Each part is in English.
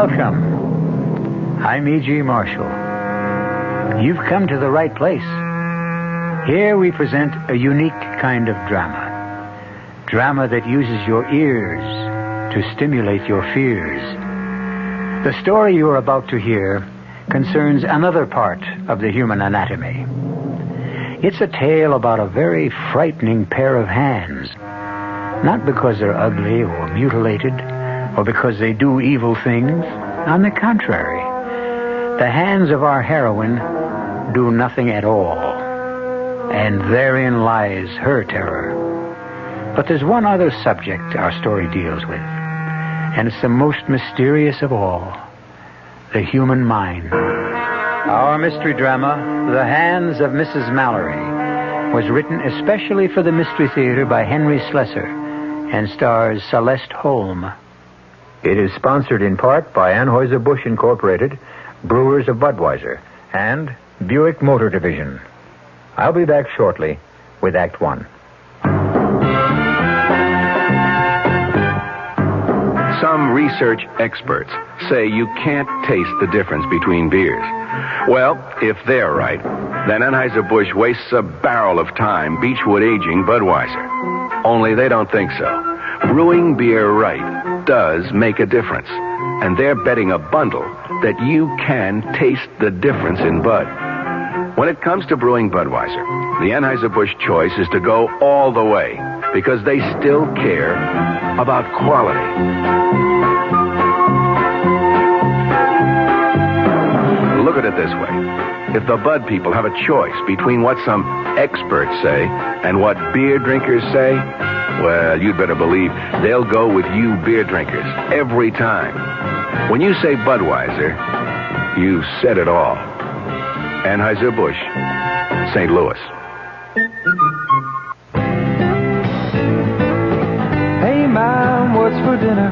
Welcome. I'm E.G. Marshall. You've come to the right place. Here we present a unique kind of drama. Drama that uses your ears to stimulate your fears. The story you're about to hear concerns another part of the human anatomy. It's a tale about a very frightening pair of hands. Not because they're ugly or mutilated, or because they do evil things. On the contrary, the hands of our heroine do nothing at all. And therein lies her terror. But there's one other subject our story deals with, and it's the most mysterious of all, the human mind. Our mystery drama, The Hands of Mrs. Mallory, was written especially for the Mystery Theater by Henry Slesar and stars Celeste Holm. It is sponsored in part by Anheuser-Busch Incorporated, Brewers of Budweiser, and Buick Motor Division. I'll be back shortly with Act One. Some research experts say you can't taste the difference between beers. Well, if they're right, then Anheuser-Busch wastes a barrel of time Beechwood aging Budweiser. Only they don't think so. Brewing beer right does make a difference. And they're betting a bundle that you can taste the difference in Bud. When it comes to brewing Budweiser, the Anheuser-Busch choice is to go all the way because they still care about quality. Look at it this way. If the Bud people have a choice between what some experts say and what beer drinkers say, well, you'd better believe they'll go with you beer drinkers every time. When you say Budweiser, you said it all. Anheuser-Busch, St. Louis. Hey, Mom, what's for dinner?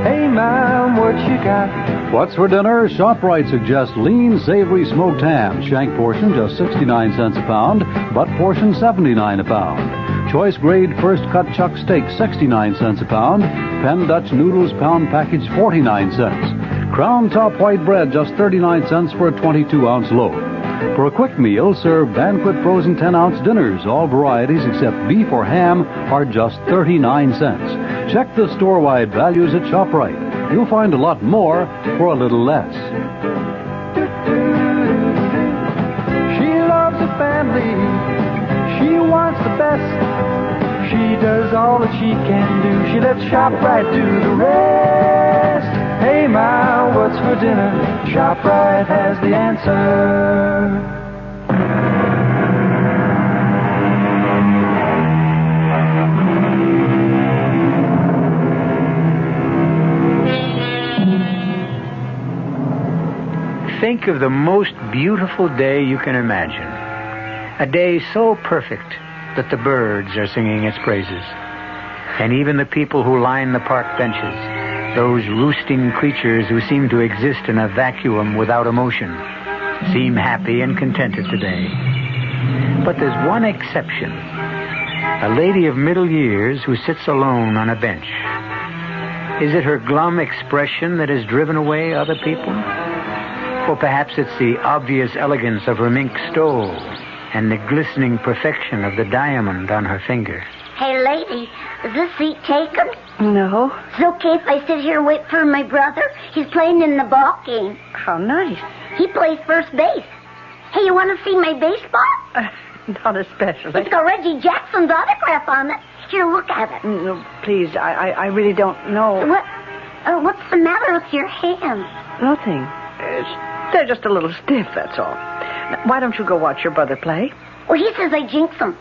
Hey, Mom, what you got? What's for dinner? ShopRite suggests lean, savory smoked ham. Shank portion just 69 cents a pound. Butt portion 79 a pound. Choice grade first cut chuck steak 69 cents a pound. Penn Dutch noodles pound package 49 cents. Crown top white bread just 39 cents for a 22-ounce loaf. For a quick meal, serve Banquet frozen 10-ounce dinners. All varieties except beef or ham are just 39 cents. Check the store-wide values at ShopRite. You'll find a lot more for a little less. She loves the family. She wants the best. She does all that she can do. She lets ShopRite do the rest. Hey, Ma, what's for dinner? ShopRite has the answer. Think of the most beautiful day you can imagine. A day so perfect that the birds are singing its praises. And even the people who line the park benches, those roosting creatures who seem to exist in a vacuum without emotion, seem happy and contented today. But there's one exception. A lady of middle years who sits alone on a bench. Is it her glum expression that has driven away other people? Or perhaps it's the obvious elegance of her mink stole and the glistening perfection of the diamond on her finger. Hey, lady, is this seat taken? No. It's okay if I sit here and wait for my brother? He's playing in the ball game. How nice. He plays first base. Hey, you want to see my baseball? Not especially. It's got Reggie Jackson's autograph on it. Here, look at it. No, please, I really don't know. What's the matter with your hands? Nothing. They're just a little stiff, that's all. Now, why don't you go watch your brother play? Well, he says I jinx them.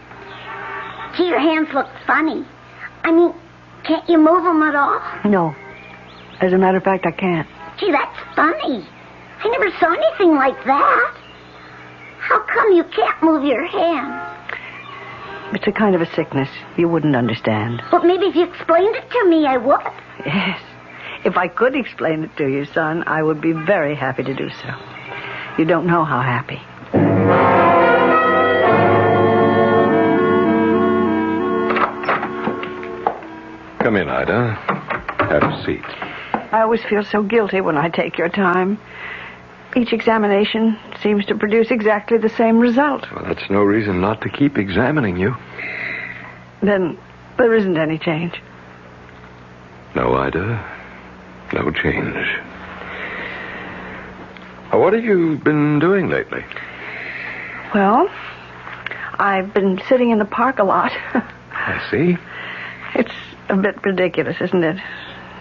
Gee, your hands look funny. I mean, can't you move them at all? No. As a matter of fact, I can't. Gee, that's funny. I never saw anything like that. How come you can't move your hands? It's a kind of a sickness. You wouldn't understand. But maybe if you explained it to me, I would. Yes. If I could explain it to you, son, I would be very happy to do so. You don't know how happy. Come in, Ida. Have a seat. I always feel so guilty when I take your time. Each examination seems to produce exactly the same result. Well, that's no reason not to keep examining you. Then there isn't any change. No, Ida. No change. What have you been doing lately? Well, I've been sitting in the park a lot. I see. It's a bit ridiculous, isn't it?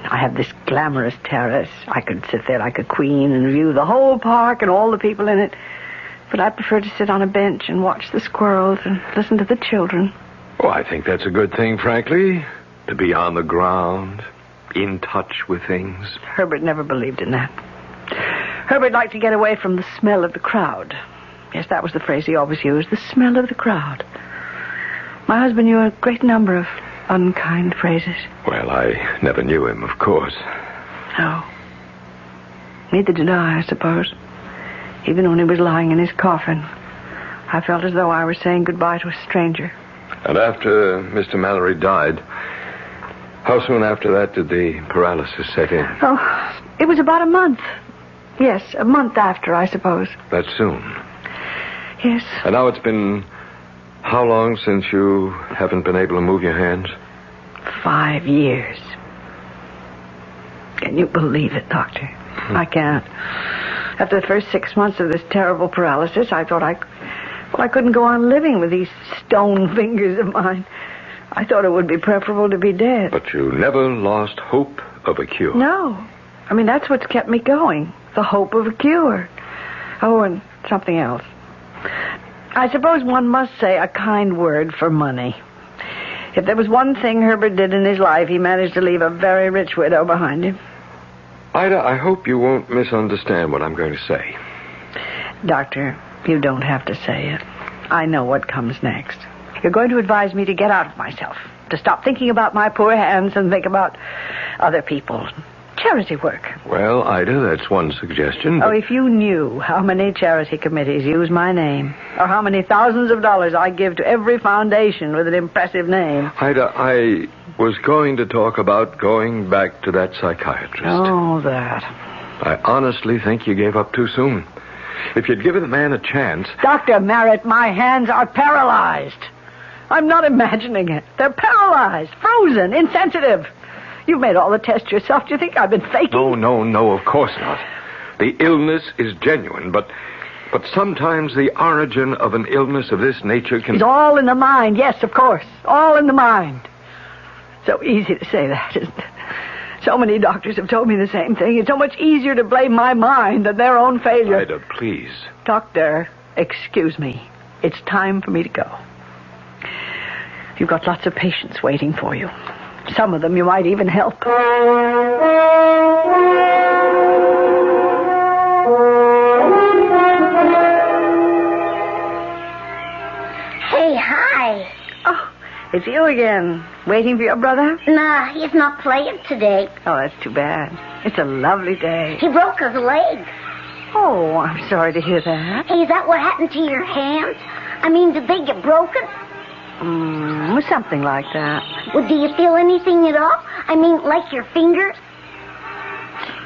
I have this glamorous terrace. I could sit there like a queen and view the whole park and all the people in it. But I prefer to sit on a bench and watch the squirrels and listen to the children. Well, I think that's a good thing, frankly. To be on the ground, in touch with things. Herbert never believed in that. Herbert liked to get away from the smell of the crowd. Yes, that was the phrase he always used, the smell of the crowd. My husband knew a great number of unkind phrases. Well, I never knew him, of course. No. Neither did I suppose. Even when he was lying in his coffin, I felt as though I were saying goodbye to a stranger. And after Mr. Mallory died, how soon after that did the paralysis set in? Oh, it was about a month. Yes, a month after, I suppose. That soon? Yes. And now it's been how long since you haven't been able to move your hands? 5 years. Can you believe it, Doctor? I can't. After the first 6 months of this terrible paralysis, I thought I couldn't go on living with these stone fingers of mine. I thought it would be preferable to be dead. But you never lost hope of a cure. No. I mean, that's what's kept me going. The hope of a cure. Oh, and something else. I suppose one must say a kind word for money. If there was one thing Herbert did in his life, he managed to leave a very rich widow behind him. Ida, I hope you won't misunderstand what I'm going to say. Doctor, you don't have to say it. I know what comes next. You're going to advise me to get out of myself, to stop thinking about my poor hands and think about other people. Charity work. Well, Ida, that's one suggestion. But... Oh, if you knew how many charity committees use my name, or how many thousands of dollars I give to every foundation with an impressive name. Ida, I was going to talk about going back to that psychiatrist. Oh, that. I honestly think you gave up too soon. If you'd given the man a chance... Dr. Merritt, my hands are paralyzed. I'm not imagining it. They're paralyzed, frozen, insensitive. You've made all the tests yourself. Do you think I've been faking? No, of course not. The illness is genuine, but sometimes the origin of an illness of this nature can... It's all in the mind, yes, of course. All in the mind. So easy to say that, isn't it? So many doctors have told me the same thing. It's so much easier to blame my mind than their own failure. Ida, please. Doctor, excuse me. It's time for me to go. You've got lots of patients waiting for you. Some of them you might even help. Hey, hi. Oh, it's you again. Waiting for your brother? Nah, he's not playing today. Oh, that's too bad. It's a lovely day. He broke his leg. Oh, I'm sorry to hear that. Hey, is that what happened to your hands? I mean, did they get broken? Something like that. Well, do you feel anything at all? I mean, like your fingers?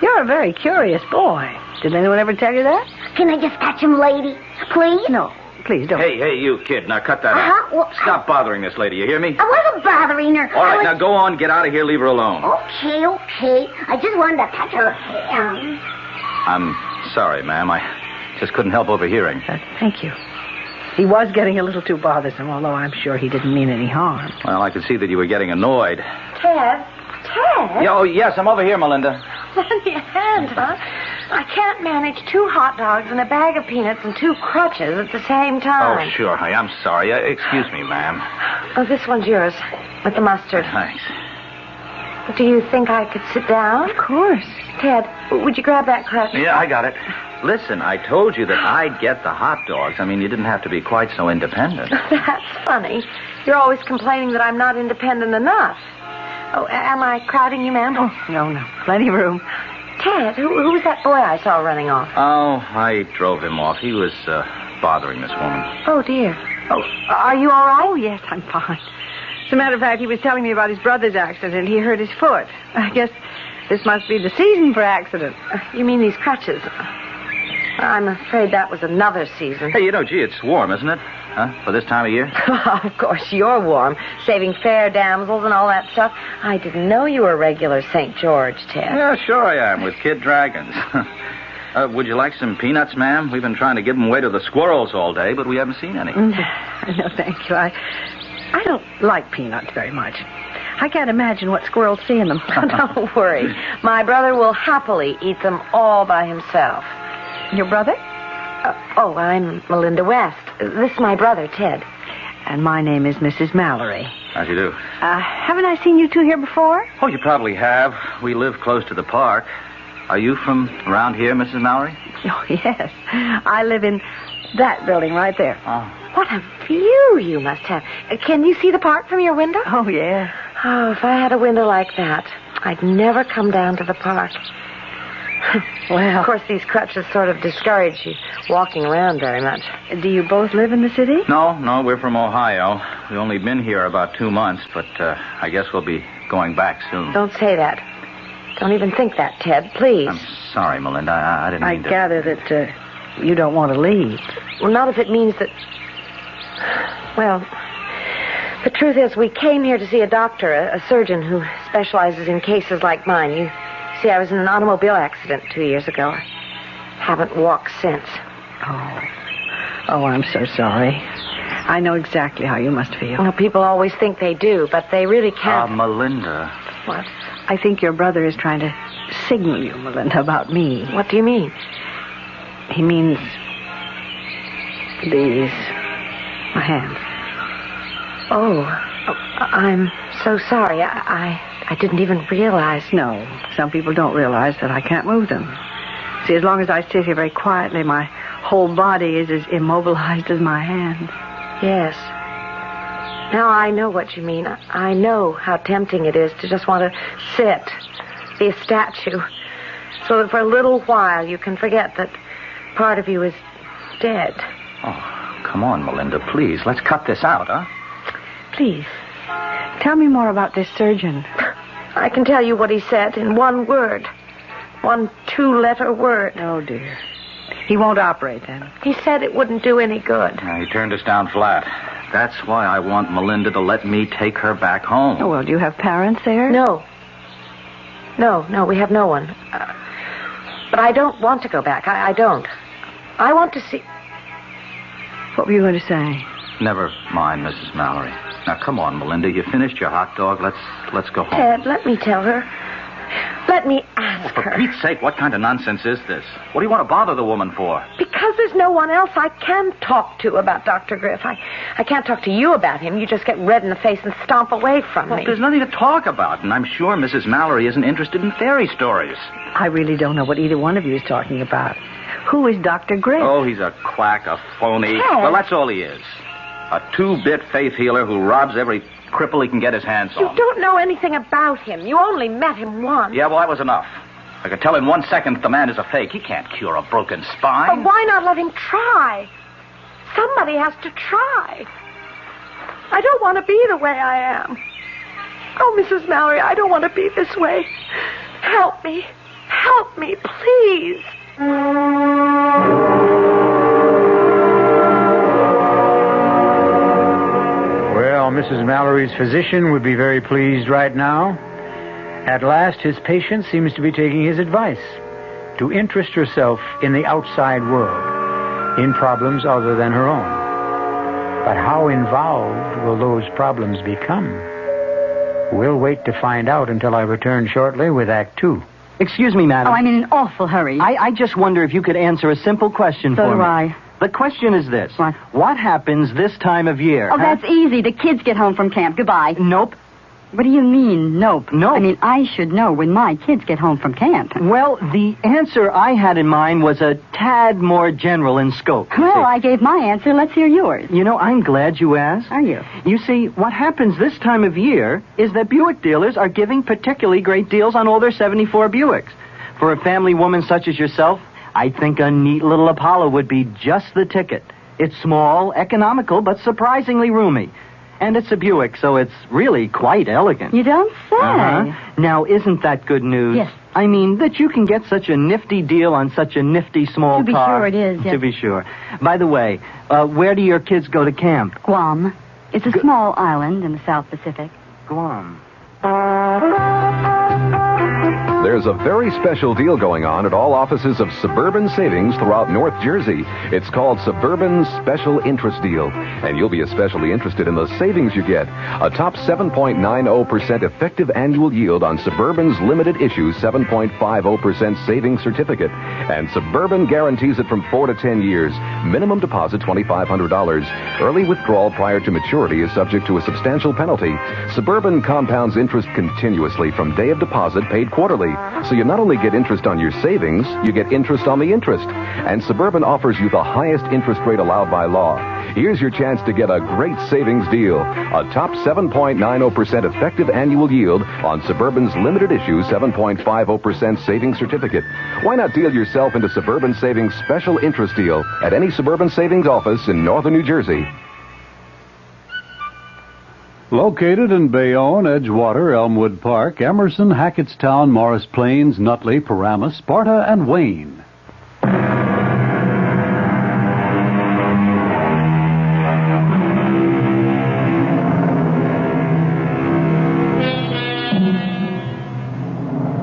You're a very curious boy. Did anyone ever tell you that? Can I just touch him, lady? Please? No, please don't. Hey, you kid. Now cut that out. Well, Stop bothering this lady, you hear me? I wasn't bothering her. All right, now go on, get out of here, leave her alone. Okay. I just wanted to touch her hand. I'm sorry, ma'am. I just couldn't help overhearing. Thank you. He was getting a little too bothersome, although I'm sure he didn't mean any harm. Well, I could see that you were getting annoyed. Ted? Oh, yes, I'm over here, Melinda. On your hand, huh? I can't manage 2 hot dogs and a bag of peanuts and 2 crutches at the same time. Oh, sure. I'm sorry. Excuse me, ma'am. Oh, this one's yours, with the mustard. Thanks. Do you think I could sit down? Of course. Ted, would you grab that crutch? Yeah, I got it. Listen, I told you that I'd get the hot dogs. I mean, you didn't have to be quite so independent. That's funny. You're always complaining that I'm not independent enough. Oh, am I crowding you, ma'am? Oh, no. Plenty of room. Ted, who was that boy I saw running off? Oh, I drove him off. He was bothering this woman. Oh, dear. Oh, are you all right? Oh, yes, I'm fine. As a matter of fact, he was telling me about his brother's accident. He hurt his foot. I guess This must be the season for accidents. You mean these crutches? I'm afraid that was another season. Hey, gee, it's warm, isn't it? Huh? For this time of year? Of course, you're warm. Saving fair damsels and all that stuff. I didn't know you were a regular St. George, Ted. Yeah, sure I am, with kid dragons. Would you like some peanuts, ma'am? We've been trying to give them away to the squirrels all day, but we haven't seen any. No, thank you. I don't like peanuts very much. I can't imagine what squirrels see in them. Don't worry. My brother will happily eat them all by himself. Your brother? I'm Melinda West. This is my brother, Ted. And my name is Mrs. Mallory. How do you do? Haven't I seen you two here before? Oh, you probably have. We live close to the park. Are you from around here, Mrs. Mallory? Oh, yes. I live in that building right there. Oh. What a view you must have. Can you see the park from your window? Oh, yeah. Oh, if I had a window like that, I'd never come down to the park. Well, of course, these crutches sort of discourage you walking around very much. Do you both live in the city? No, we're from Ohio. We've only been here about 2 months, but I guess we'll be going back soon. Don't say that. Don't even think that, Ted, please. I'm sorry, Melinda. I didn't mean to... I gather that you don't want to leave. Well, not if it means that... Well, the truth is we came here to see a doctor, a surgeon who specializes in cases like mine. You see, I was in an automobile accident 2 years ago. I haven't walked since. Oh, I'm so sorry. I know exactly how you must feel. Well, people always think they do, but they really can't. Melinda. What? I think your brother is trying to signal you, Melinda, about me. What do you mean? He means these. My hands. Oh, I'm so sorry. I didn't even realize. No, some people don't realize that I can't move them. See, as long as I sit here very quietly, my whole body is as immobilized as my hands. Yes. Now I know what you mean. I know how tempting it is to just want to sit, be a statue, so that for a little while you can forget that part of you is dead. Oh, come on, Melinda, please. Let's cut this out, huh? Please, tell me more about this surgeon. I can tell you what he said in one word. 1 2-letter word. Oh, dear. He won't operate, then? He said it wouldn't do any good. He turned us down flat. That's why I want Melinda to let me take her back home. Oh, well, do you have parents there? No, we have no one. But I don't want to go back. I don't. I want to see... What were you going to say? Never mind, Mrs. Mallory. Now, come on, Melinda. You finished your hot dog. Let's go home. Ted, let me tell her. Let me ask For her. Pete's sake, what kind of nonsense is this? What do you want to bother the woman for? Because there's no one else I can talk to about Dr. Griff. I can't talk to you about him. You just get red in the face and stomp away from me. There's nothing to talk about, and I'm sure Mrs. Mallory isn't interested in fairy stories. I really don't know what either one of you is talking about. Who is Dr. Griff? Oh, he's a quack, a phony. Ted. Well, that's all he is. A 2-bit faith healer who robs every cripple he can get his hands You on. don't know anything about him. You only met him once. Yeah, well, that was enough. I could tell in 1 second that the man is a fake. He can't cure a broken spine. But why not let him try? Somebody has to try. I don't want to be the way I am. Oh, Mrs. Mallory, I don't want to be this way. Help me. Help me, please. Well, Mrs. Mallory's physician would be very pleased right now. At last, his patient seems to be taking his advice to interest herself in the outside world, in problems other than her own. But how involved will those problems become? We'll wait to find out until I return shortly with Act 2. Excuse me, madam. Oh, I'm in an awful hurry. I just wonder if you could answer a simple question for me. So do I. The question is this. What? What happens this time of year? Oh, that's easy. The kids get home from camp. Goodbye. Nope. What do you mean, nope? Nope. I mean, I should know when my kids get home from camp. Well, the answer I had in mind was a tad more general in scope. you Well, see. I gave my answer. Let's hear yours. You know, I'm glad you asked. Are you? You see, what happens this time of year is that Buick dealers are giving particularly great deals on all their 74 Buicks. For a family woman such as yourself, I think a neat little Apollo would be just the ticket. It's small, economical, but surprisingly roomy. And it's a Buick, so it's really quite elegant. You don't say. Now, isn't that good news? Yes. I mean, that you can get such a nifty deal on such a nifty small To be car. sure it is, yes. To be sure. By the way, where do your kids go to camp? Guam. It's a small island in the South Pacific. Guam. There's a very special deal going on at all offices of Suburban Savings throughout North Jersey. It's called Suburban Special Interest Deal, and you'll be especially interested in the savings you get. A top 7.90% effective annual yield on Suburban's limited issue 7.50% savings certificate, and Suburban guarantees it from 4 to 10 years. Minimum deposit $2,500. Early withdrawal prior to maturity is subject to a substantial penalty. Suburban compounds interest continuously from day of deposit paid quarterly. So you not only get interest on your savings, you get interest on the interest. And Suburban offers you the highest interest rate allowed by law. Here's your chance to get a great savings deal. A top 7.90% effective annual yield on Suburban's limited issue 7.50% savings certificate. Why not deal yourself into Suburban Savings Special Interest Deal at any Suburban Savings office in northern New Jersey? Located in Bayonne, Edgewater, Elmwood Park, Emerson, Hackettstown, Morris Plains, Nutley, Paramus, Sparta, and Wayne.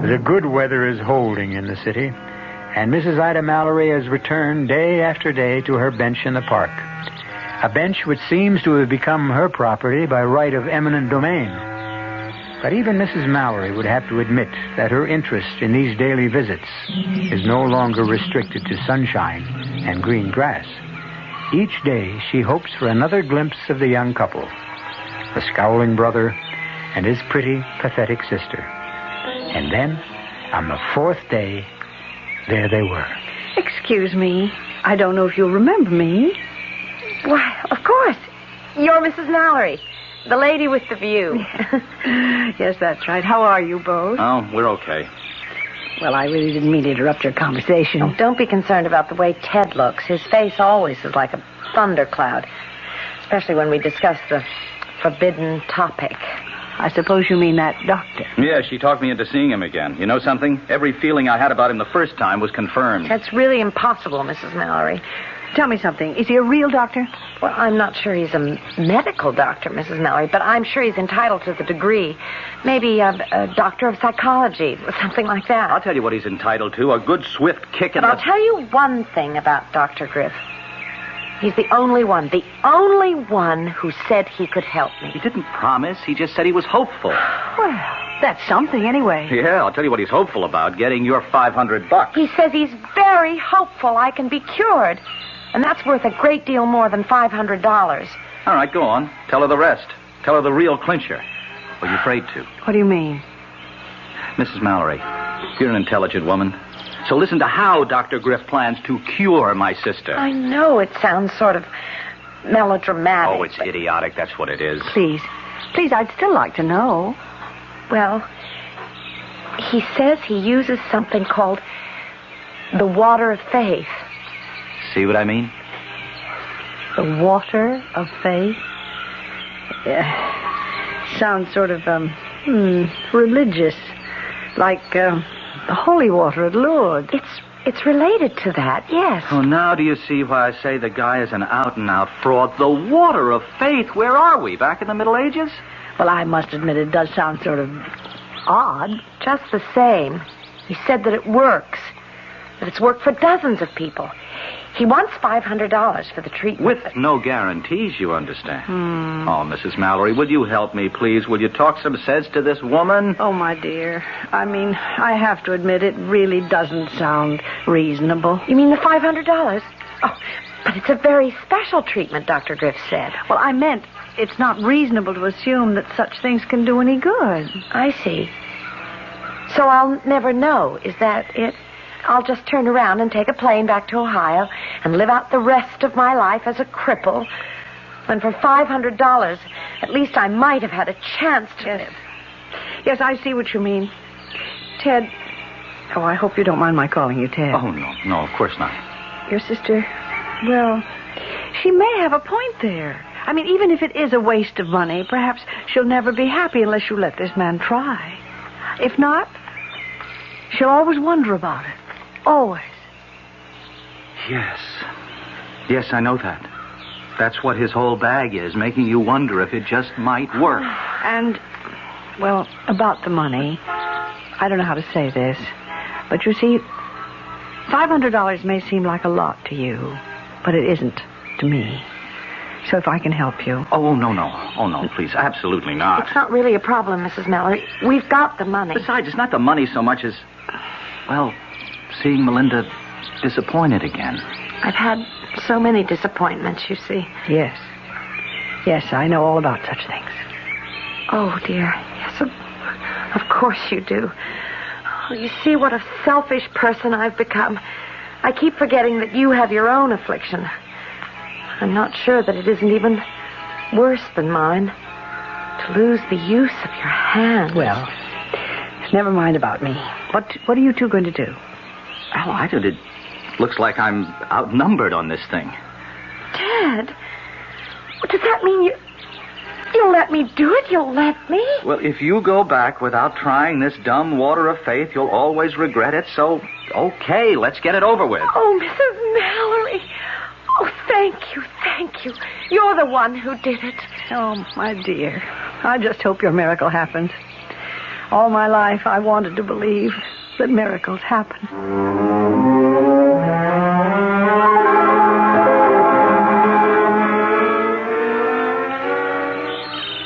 The good weather is holding in the city, and Mrs. Ida Mallory has returned day after day to her bench in the park. A bench which seems to have become her property by right of eminent domain. But even Mrs. Mallory would have to admit that her interest in these daily visits is no longer restricted to sunshine and green grass. Each day she hopes for another glimpse of the young couple, the scowling brother and his pretty, pathetic sister. And then, on the fourth day, there they were. Excuse me. I don't know if you'll remember me. Why, of course. You're Mrs. Mallory, the lady with the view. Yes, that's right. How are you both? Oh, we're okay. Well, I really didn't mean to interrupt your conversation. Oh, don't be concerned about the way Ted looks. His face always is like a thundercloud, especially when we discuss the forbidden topic. I suppose you mean that doctor. Yeah, she talked me into seeing him again. You know something? Every feeling I had about him the first time was confirmed. That's really impossible, Mrs. Mallory. Tell me something. Is he a real doctor? Well, I'm not sure he's a medical doctor, Mrs. Mallory, but I'm sure he's entitled to the degree. Maybe a doctor of psychology or something like that. I'll tell you what he's entitled to. A good swift kick in But the... I'll tell you one thing about Dr. Griff. He's the only one who said he could help me. He didn't promise. He just said he was hopeful. Well, that's something anyway. Yeah, I'll tell you what he's hopeful about, getting your $500. He says he's very hopeful I can be cured. And that's worth a great deal more than $500. All right, go on. Tell her the rest. Tell her the real clincher. Or you're afraid to. What do you mean? Mrs. Mallory, you're an intelligent woman. So listen to how Dr. Griff plans to cure my sister. I know it sounds sort of melodramatic. Oh, it's idiotic. That's what it is. Please, I'd still like to know. Well, he says he uses something called the water of faith. See what I mean? The water of faith? Sounds sort of, religious. Like, the holy water at Lourdes. It's related to that, yes. Oh, now do you see why I say the guy is an out-and-out fraud? The water of faith. Where are we? Back in the Middle Ages? Well, I must admit it does sound sort of odd. Just the same. He said that it works. That it's worked for dozens of people. He wants $500 for the treatment. With no guarantees, you understand. Oh, Mrs. Mallory, will you help me, please? Will you talk some sense to this woman? Oh, my dear. I mean, I have to admit it really doesn't sound reasonable. You mean the $500? Oh, but it's a very special treatment, Dr. Griff said. Well, I meant it's not reasonable to assume that such things can do any good. I see. So I'll never know. Is that it? I'll just turn around and take a plane back to Ohio and live out the rest of my life as a cripple, when for $500, at least I might have had a chance to live. Yes, I see what you mean. Ted... Oh, I hope you don't mind my calling you Ted. Oh, no, of course not. Your sister, well, she may have a point there. I mean, even if it is a waste of money, perhaps she'll never be happy unless you let this man try. If not, she'll always wonder about it. Always. Yes. Yes, I know that. That's what his whole bag is, making you wonder if it just might work. And, well, about the money, I don't know how to say this, but you see, $500 may seem like a lot to you, but it isn't to me. So if I can help you. Oh, no. Oh, no, please. Absolutely not. It's not really a problem, Mrs. Mallory. We've got the money. Besides, it's not the money so much as, well, seeing Melinda disappointed again. I've had so many disappointments, you see. Yes. Yes, I know all about such things. Oh, dear. Yes, of course you do. Oh, you see what a selfish person I've become. I keep forgetting that you have your own affliction. I'm not sure that it isn't even worse than mine. To lose the use of your hand. Well, never mind about me. What are you two going to do? Oh, I don't. It looks like I'm outnumbered on this thing. Ted, does that mean you'll let me do it? You'll let me? Well, if you go back without trying this dumb water of faith, you'll always regret it. So, okay, let's get it over with. Oh, Mrs. Mallory. Oh, thank you. You're the one who did it. Oh, my dear. I just hope your miracle happens. All my life, I wanted to believe that miracles happen.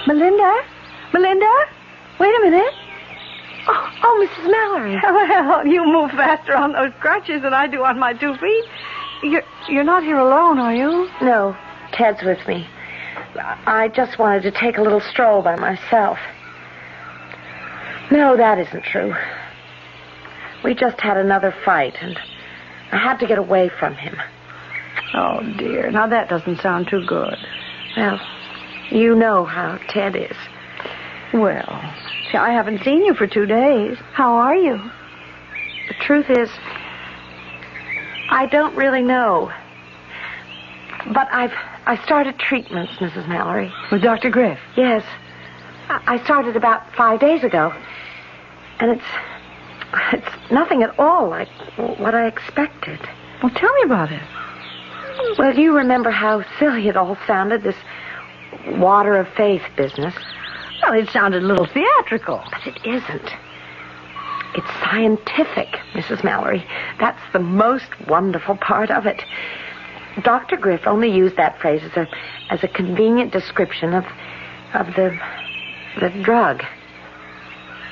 Melinda? Wait a minute. Oh, Mrs. Mallory. Well, you move faster on those crutches than I do on my 2 feet. You're not here alone, are you? No, Ted's with me. I just wanted to take a little stroll by myself. No, that isn't true. We just had another fight, and I had to get away from him. Oh, dear. Now, that doesn't sound too good. Well, you know how Ted is. Well, see, I haven't seen you for 2 days. How are you? The truth is, I don't really know. But I started treatments, Mrs. Mallory. With Dr. Griff? Yes. I started about 5 days ago. And it's nothing at all like what I expected. Well, tell me about it. Well, you remember how silly it all sounded, this water of faith business. Well, it sounded a little theatrical. But it isn't. It's scientific, Mrs. Mallory. That's the most wonderful part of it. Dr. Griff only used that phrase as a convenient description of the drug.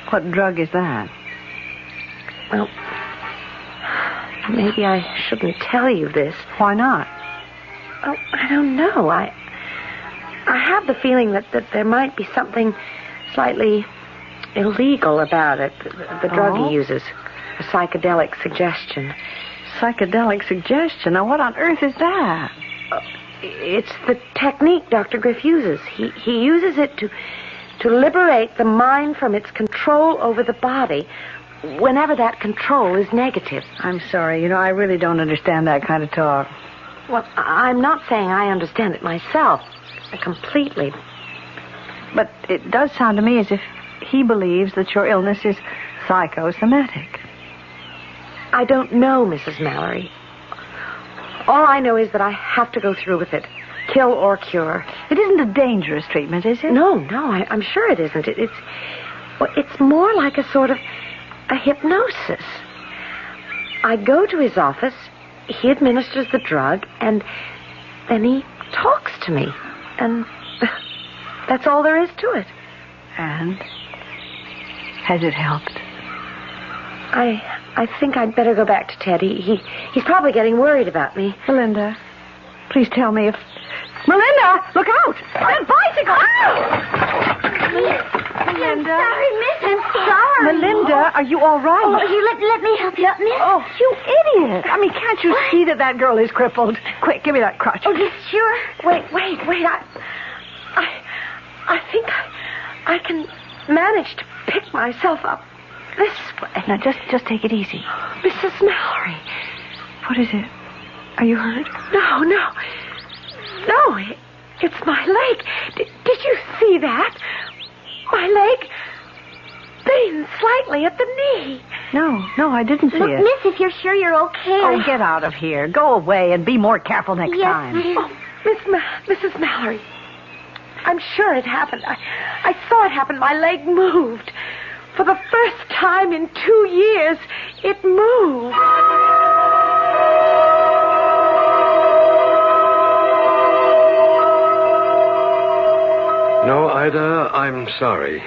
What drug is that? Well, maybe I shouldn't tell you this. Why not? Oh, I don't know. I have the feeling that there might be something slightly illegal about it. The drug he uses. A psychedelic suggestion. Psychedelic suggestion? Now, what on earth is that? It's the technique Dr. Griff uses. He uses it to liberate the mind from its control over the body whenever that control is negative. I'm sorry. I really don't understand that kind of talk. Well, I'm not saying I understand it myself completely. But it does sound to me as if he believes that your illness is psychosomatic. I don't know, Mrs. Mallory. All I know is that I have to go through with it. Kill or cure. It isn't a dangerous treatment, is it? No, I'm sure it isn't. It's more like a sort of a hypnosis. I go to his office, he administers the drug, and then he talks to me. And that's all there is to it. And? Has it helped? I think I'd better go back to Ted. He's probably getting worried about me. Melinda, please tell me if... Melinda, look out! That bicycle! Melinda. I'm sorry, miss. I'm sorry. Melinda, are you all right? Oh, here, let me help you up, miss. Oh, you idiot. I mean, can't you see that girl is crippled? Quick, give me that crutch. Oh, yes, sure. Wait. I think I can manage to pick myself up this way. Now, just take it easy. Mrs. Mallory. What is it? Are you hurt? No. It's my leg. Did you see that? My leg bends slightly at the knee. No, I didn't see Look, it. miss, if you're sure you're okay. Oh, get out of here. Go away and be more careful next Yes, time. ma'am. Oh, Mrs. Mallory. I'm sure it happened. I saw it happen. My leg moved. For the first time in 2 years, it moved. No, Ida, I'm sorry.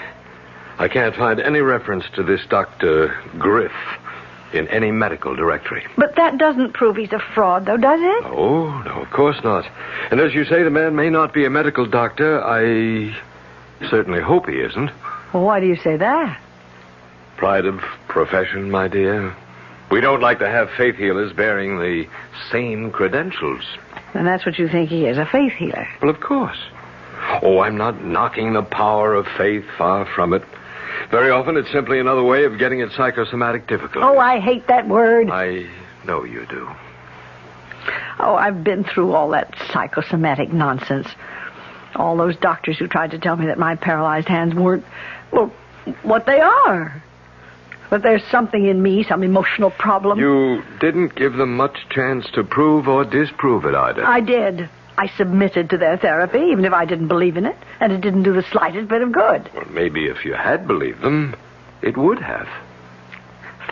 I can't find any reference to this Dr. Griff in any medical directory. But that doesn't prove he's a fraud, though, does it? Oh, no, of course not. And as you say, the man may not be a medical doctor. I certainly hope he isn't. Well, why do you say that? Pride of profession, my dear. We don't like to have faith healers bearing the same credentials. And that's what you think he is, a faith healer. Well, of course. Oh, I'm not knocking the power of faith, far from it. Very often it's simply another way of getting at psychosomatic difficulties. Oh, I hate that word. I know you do. Oh, I've been through all that psychosomatic nonsense. All those doctors who tried to tell me that my paralyzed hands weren't, well, what they are. But there's something in me, some emotional problem. You didn't give them much chance to prove or disprove it, Ida. I did. I submitted to their therapy, even if I didn't believe in it, and it didn't do the slightest bit of good. Well, maybe if you had believed them, it would have.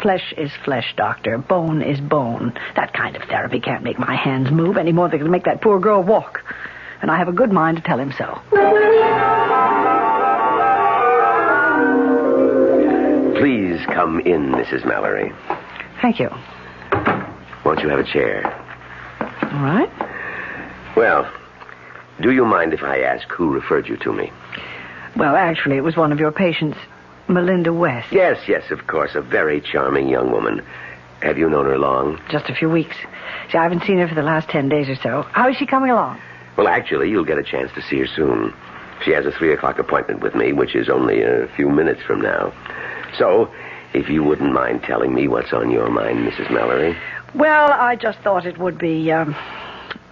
Flesh is flesh, Doctor. Bone is bone. That kind of therapy can't make my hands move any more than it can make that poor girl walk. And I have a good mind to tell him so. Please come in, Mrs. Mallory. Thank you. Won't you have a chair? All right. Well, do you mind if I ask who referred you to me? Well, actually, it was one of your patients, Melinda West. Yes, of course. A very charming young woman. Have you known her long? Just a few weeks. See, I haven't seen her for the last 10 days or so. How is she coming along? Well, actually, you'll get a chance to see her soon. She has a 3 o'clock appointment with me, which is only a few minutes from now. So, if you wouldn't mind telling me what's on your mind, Mrs. Mallory. Well, I just thought it would be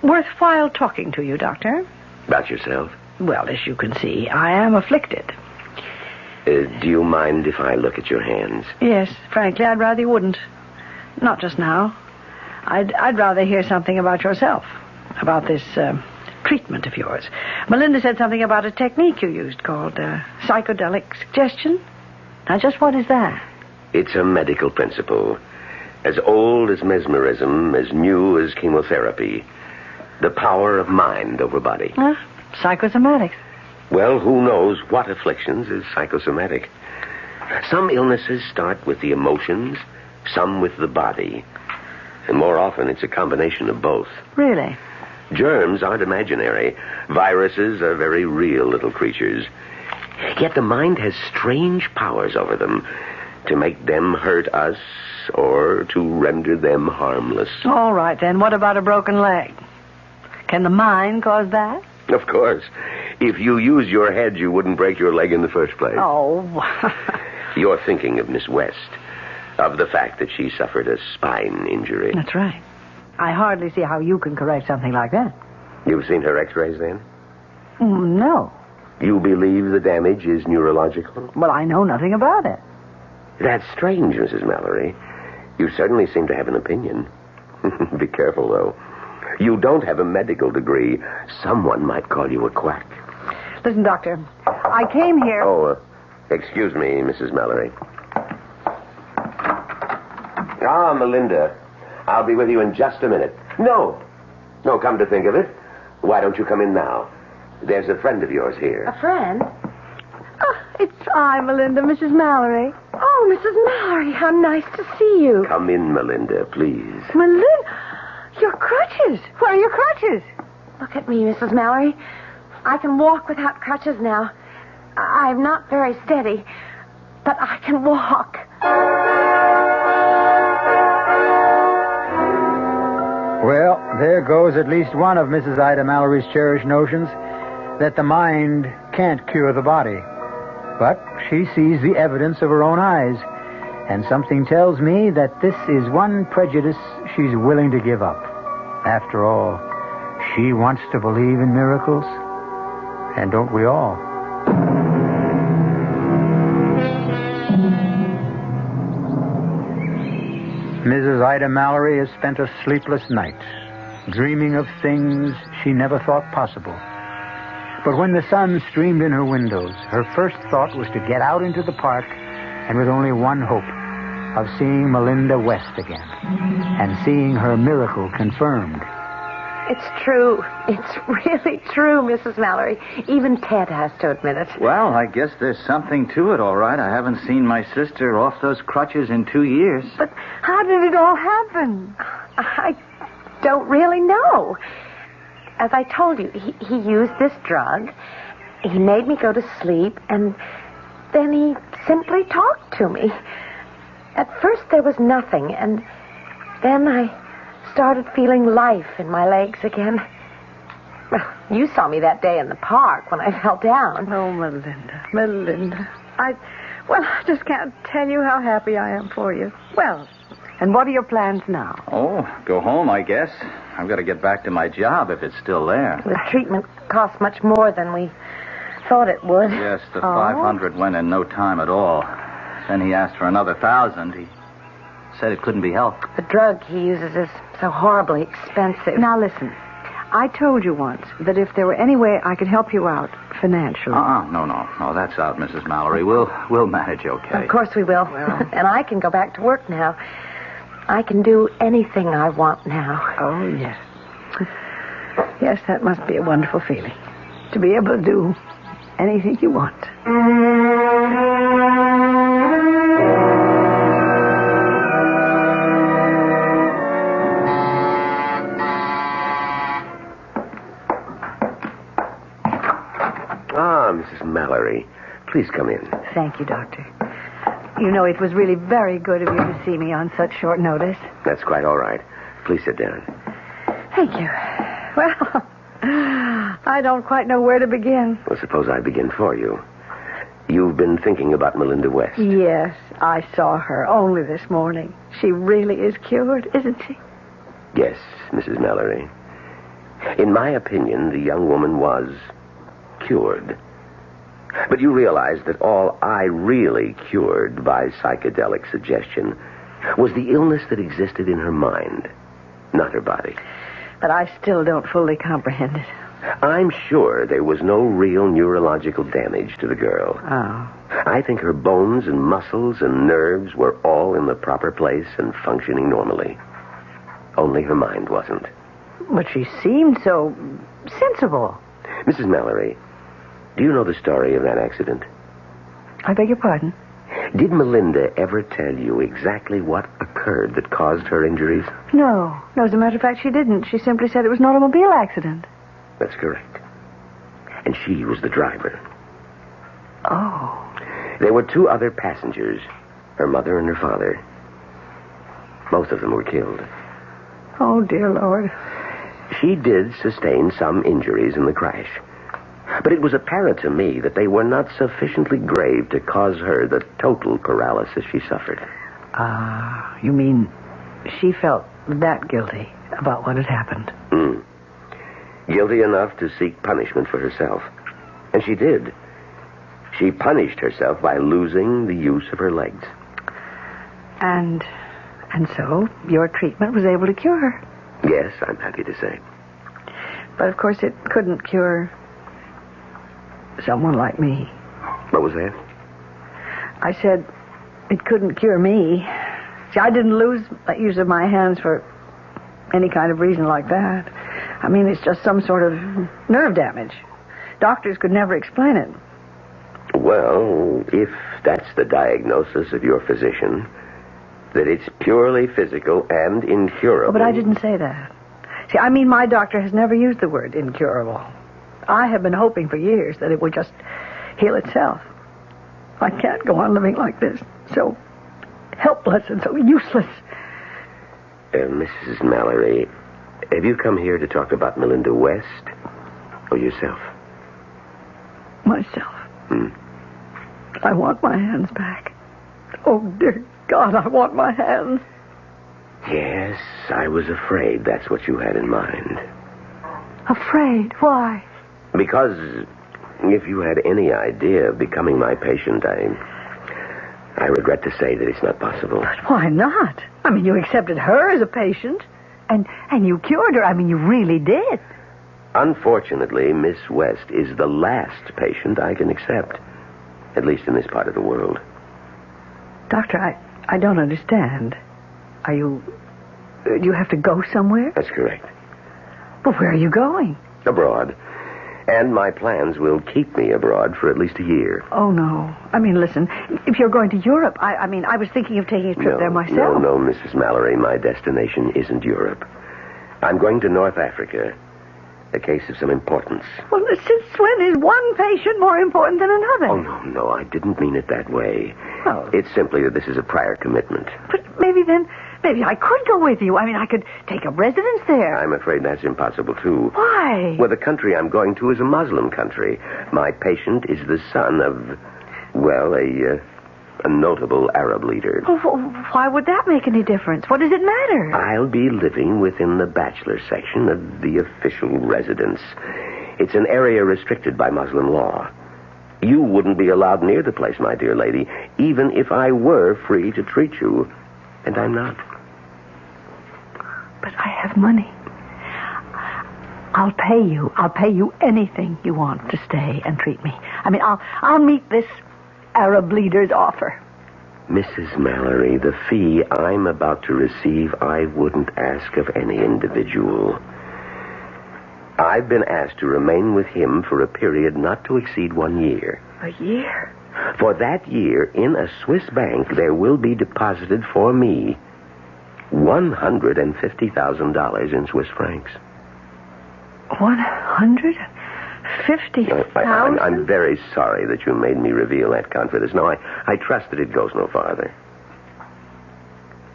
worthwhile talking to you, Doctor. About yourself? Well, as you can see, I am afflicted. Do you mind if I look at your hands? Yes, frankly, I'd rather you wouldn't. Not just now. I'd rather hear something about yourself, about this treatment of yours. Melinda said something about a technique you used called psychedelic suggestion. Now, just what is that? It's a medical principle. As old as mesmerism, as new as chemotherapy. The power of mind over body. Psychosomatics. Well, who knows what afflictions is psychosomatic? Some illnesses start with the emotions, some with the body. And more often, it's a combination of both. Really? Germs aren't imaginary. Viruses are very real little creatures. Yet the mind has strange powers over them to make them hurt us or to render them harmless. All right, then. What about a broken leg? Can the mind cause that? Of course. If you use your head, you wouldn't break your leg in the first place. Oh. You're thinking of Miss West, of the fact that she suffered a spine injury. That's right. I hardly see how you can correct something like that. You've seen her x-rays, then? No. You believe the damage is neurological? Well, I know nothing about it. That's strange, Mrs. Mallory. You certainly seem to have an opinion. Be careful, though. You don't have a medical degree. Someone might call you a quack. Listen, Doctor, I came here... Oh, excuse me, Mrs. Mallory. Ah, Melinda. I'll be with you in just a minute. No, come to think of it. Why don't you come in now? There's a friend of yours here. A friend? Oh, it's I, Melinda, Mrs. Mallory. Oh, Mrs. Mallory, how nice to see you. Come in, Melinda, please. Melinda? Your crutches. Where are your crutches? Look at me, Mrs. Mallory. I can walk without crutches now. I'm not very steady, but I can walk. Well, there goes at least one of Mrs. Ida Mallory's cherished notions, that the mind can't cure the body. But she sees the evidence of her own eyes, and something tells me that this is one prejudice she's willing to give up. After all, she wants to believe in miracles. And don't we all? Mrs. Ida Mallory has spent a sleepless night, dreaming of things she never thought possible. But when the sun streamed in her windows, her first thought was to get out into the park, and with only one hope, of seeing Melinda West again, and seeing her miracle confirmed. It's true. It's really true, Mrs. Mallory. Even Ted has to admit it. Well, I guess there's something to it, all right. I haven't seen my sister off those crutches in 2 years. But how did it all happen? I don't really know. As I told you, he used this drug. He made me go to sleep, and then he simply talked to me. At first there was nothing, and then I started feeling life in my legs again. Well, you saw me that day in the park when I fell down. Oh, Melinda. I just can't tell you how happy I am for you. Well, and what are your plans now? Oh, go home, I guess. I've got to get back to my job if it's still there. The treatment cost much more than we thought it would. Yes, the 500 went in no time at all. Then he asked for another 1,000. He said it couldn't be helped. The drug he uses is so horribly expensive. Now, listen. I told you once that if there were any way I could help you out financially... No, that's out, Mrs. Mallory. We'll manage okay. Of course we will. Well... And I can go back to work now. I can do anything I want now. Oh, yes. Yes, that must be a wonderful feeling. To be able to do anything you want. Mrs. Mallory, please come in. Thank you, Doctor. You know, it was really very good of you to see me on such short notice. That's quite all right. Please sit down. Thank you. Well, I don't quite know where to begin. Well, suppose I begin for you. You've been thinking about Melinda West. Yes, I saw her only this morning. She really is cured, isn't she? Yes, Mrs. Mallory. In my opinion, the young woman was cured. But you realize that all I really cured by psychedelic suggestion was the illness that existed in her mind, not her body. But I still don't fully comprehend it. I'm sure there was no real neurological damage to the girl. Oh. I think her bones and muscles and nerves were all in the proper place and functioning normally. Only her mind wasn't. But she seemed so sensible. Mrs. Mallory, do you know the story of that accident? I beg your pardon? Did Melinda ever tell you exactly what occurred that caused her injuries? No, as a matter of fact, she didn't. She simply said it was an automobile accident. That's correct. And she was the driver. Oh. There were 2 other passengers, her mother and her father. Both of them were killed. Oh, dear Lord. She did sustain some injuries in the crash. But it was apparent to me that they were not sufficiently grave to cause her the total paralysis she suffered. You mean she felt that guilty about what had happened? Guilty enough to seek punishment for herself. And she did. She punished herself by losing the use of her legs. And so your treatment was able to cure her? Yes, I'm happy to say. But of course it couldn't cure someone like me. What was that? I said it couldn't cure me. See, I didn't lose the use of my hands for any kind of reason like that. I mean, it's just some sort of nerve damage. Doctors could never explain it. Well, if that's the diagnosis of your physician, that it's purely physical and incurable... Oh, but I didn't say that. See, I mean, my doctor has never used the word incurable. I have been hoping for years that it would just heal itself. I can't go on living like this, so helpless and so useless. Mrs. Mallory, have you come here to talk about Melinda West or yourself? Myself. I want my hands back. Oh, dear God, I want my hands. Yes, I was afraid that's what you had in mind. Afraid? Why? Because If you had any idea of becoming my patient, I regret to say that it's not possible. But why not? I mean, you accepted her as a patient, and you cured her. I mean, you really did. Unfortunately, Miss West is the last patient I can accept, at least in this part of the world. Doctor, I don't understand. Do you have to go somewhere? That's correct. But where are you going? Abroad. And my plans will keep me abroad for at least a year. Oh, no. I mean, listen, if you're going to Europe, I was thinking of taking a trip there myself. No, Mrs. Mallory, my destination isn't Europe. I'm going to North Africa. A case of some importance. Well, since when is one patient more important than another? Oh, no, I didn't mean it that way. Oh. It's simply that this is a prior commitment. But maybe I could go with you. I mean, I could take up residence there. I'm afraid that's impossible, too. Why? Well, the country I'm going to is a Muslim country. My patient is the son of, well, a notable Arab leader. Well, why would that make any difference? What does it matter? I'll be living within the bachelor section of the official residence. It's an area restricted by Muslim law. You wouldn't be allowed near the place, my dear lady, even if I were free to treat you. And I'm not. But I have money. I'll pay you. I'll pay you anything you want to stay and treat me. I mean, I'll meet this Arab leader's offer. Mrs. Mallory, the fee I'm about to receive, I wouldn't ask of any individual. I've been asked to remain with him for a period not to exceed 1 year. A year? For that year, in a Swiss bank, there will be deposited for me $150,000 in Swiss francs. 150,000? I'm very sorry that you made me reveal that confidence. No, I trust that it goes no farther.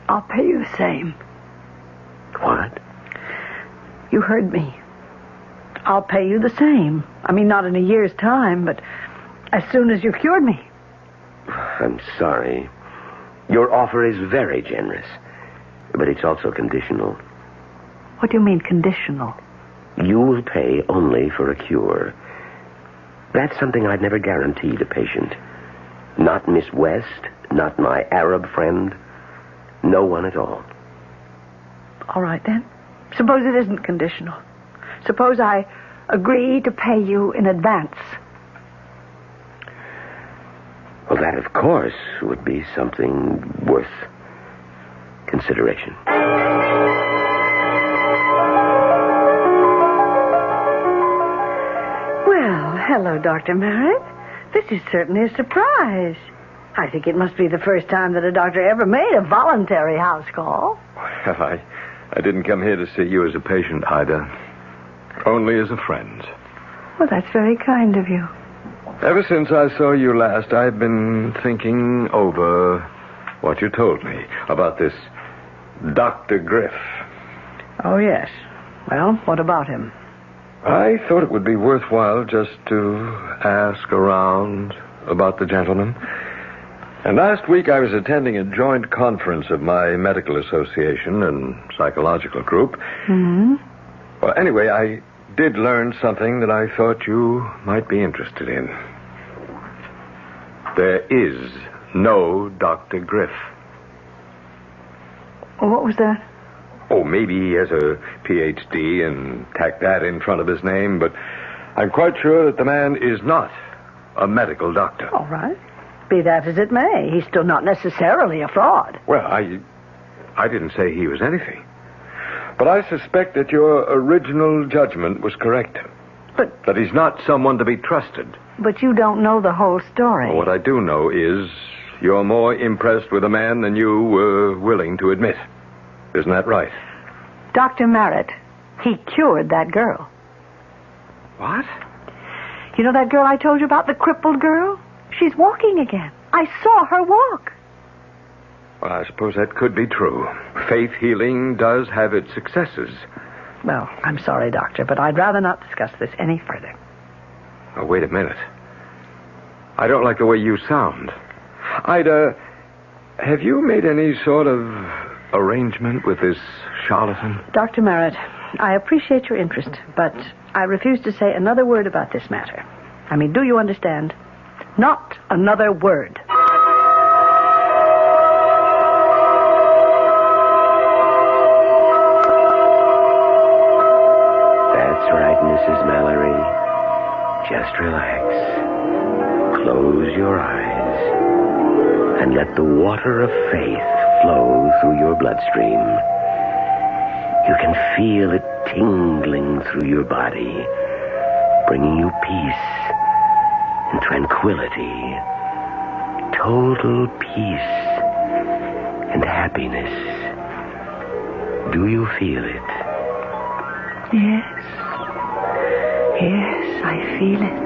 I'll pay you the same. What? You heard me. I'll pay you the same. I mean, not in a year's time, but as soon as you've cured me. I'm sorry. Your offer is very generous, but it's also conditional. What do you mean, conditional? You will pay only for a cure. That's something I'd never guaranteed a patient. Not Miss West, not my Arab friend, no one at all. All right, then. Suppose it isn't conditional. Suppose I agree to pay you in advance. Well, that, of course, would be something worth consideration. Well, hello, Dr. Merritt. This is certainly a surprise. I think it must be the first time that a doctor ever made a voluntary house call. Well, I didn't come here to see you as a patient, Ida. Only as a friend. Well, that's very kind of you. Ever since I saw you last, I've been thinking over what you told me about this Dr. Griff. Oh, yes. Well, what about him? I thought it would be worthwhile just to ask around about the gentleman. And last week I was attending a joint conference of my medical association and psychological group. Mm-hmm. Well, anyway, I did learn something that I thought you might be interested in. There is no Dr. Griff. Oh, what was that? Oh, maybe he has a Ph.D. and tacked that in front of his name, but I'm quite sure that the man is not a medical doctor. All right. Be that as it may, he's still not necessarily a fraud. Well, I didn't say he was anything. But I suspect that your original judgment was correct. But... That he's not someone to be trusted. But you don't know the whole story. Well, what I do know is you're more impressed with a man than you were willing to admit. Isn't that right? Dr. Merritt, he cured that girl. What? You know that girl I told you about, the crippled girl? She's walking again. I saw her walk. Well, I suppose that could be true. Faith healing does have its successes. Well, I'm sorry, Doctor, but I'd rather not discuss this any further. Oh, wait a minute. I don't like the way you sound. Ida, have you made any sort of arrangement with this charlatan? Dr. Merritt, I appreciate your interest, but I refuse to say another word about this matter. I mean, do you understand? Not another word. That's right, Mrs. Mallory. Just relax. Close your eyes and let the water of faith flow through your bloodstream. You can feel it tingling through your body, bringing you peace and tranquility, total peace and happiness. Do you feel it? Yes. Yes, I feel it.